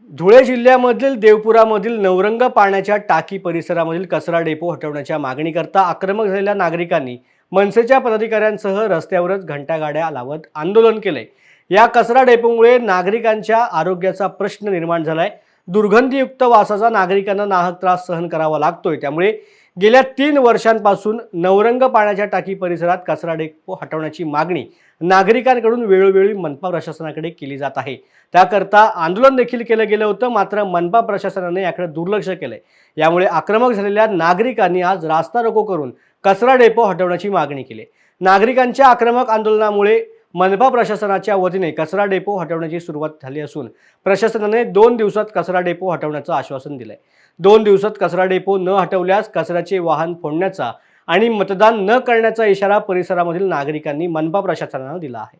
धुळे जिल्ह्यामधील देवपुरामधील नवरंग पाण्याच्या टाकी परिसरामधील कचरा डेपो हटवण्याच्या मागणीकरता आक्रमक झालेल्या नागरिकांनी मनसेच्या पदाधिकाऱ्यांसह रस्त्यावरच घंटागाड्या लावत आंदोलन केले। या कचरा डेपोमुळे नागरिकांच्या आरोग्याचा प्रश्न निर्माण झालाय। दुर्गंधीयुक्त वासाचा नागरिकांना नाहक त्रास सहन करावा लागतोय। त्यामुळे गेल्या 3 वर्षांपासून नवरंग पाण्याच्या टाकी परिसरात कचरा डेपो हटवण्याची मागणी नागरिकांकडून वेळोवेळी मनपा प्रशासनाकडे केली जात आहे। त्याकरता आंदोलन देखील केलं गेलं होतं, मात्र मनपा प्रशासनाने याकडे दुर्लक्ष केलंय। यामुळे आक्रमक झालेल्या नागरिकांनी आज रास्ता रोको करून कचरा डेपो हटवण्याची मागणी केली। नागरिकांच्या आक्रमक आंदोलनामुळे मनपा प्रशासनाच्या वतीने कचरा डेपो हटवण्याची सुरुवात झाली असून प्रशासनाने 2 दिवसात कचरा डेपो हटवण्याचं आश्वासन दिलंय। 2 दिवसात कचरा डेपो न हटवल्यास कचऱ्याचे वाहन फोडण्याचा आणि मतदान न करण्याचा इशारा परिसरामधील नागरिकांनी मनपा प्रशासनाला दिला आहे।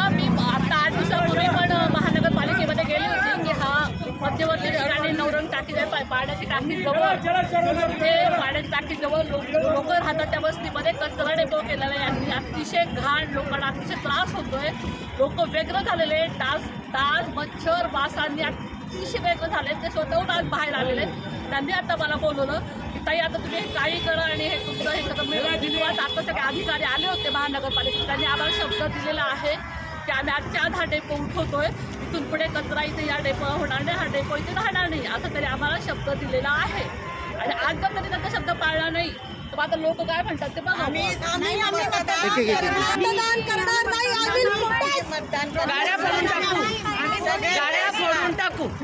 मी आता 8 दिवसापूर्वी पण महानगरपालिकेमध्ये गेली होती की हा मध्यवर्ती आणि नवरंग टाकी पाण्याची टाकी जवळ ते पाण्याची टाकी जवळ लोक राहतात त्या वस्तीमध्ये कचरा डेपो केलेला आहे। यांनी अतिशय घाण, लोकांना अतिशय त्रास होतोय। लोक व्यग्र झालेले, डास मच्छर वासांनी अतिशय व्यग्र झाले। ते स्वतःहून आज बाहेर आलेले। त्यांनी आता मला बोलवलं की ताई आता तुम्ही हे काही करा आणि हे तुमचं हे सगळं मिळवा। आता सगळे अधिकारी आले होते महानगरपालिकेत, त्यांनी आम्हाला शब्द दिलेला आहे की आम्ही आजच्या आज हा डेपो उठवतोय, इथून पुढे कचरा इथे या डेपो होणार नाही, हा डेपो इथे राहणार नाही, असं तरी आम्हाला शब्द दिलेला आहे। आणि आज जर त्यांनी त्यांचा शब्द पाळला नाही तर आता लोक काय म्हणतात ते बघा। मतदान करणार नाही, गाड्या फोडून टाकू।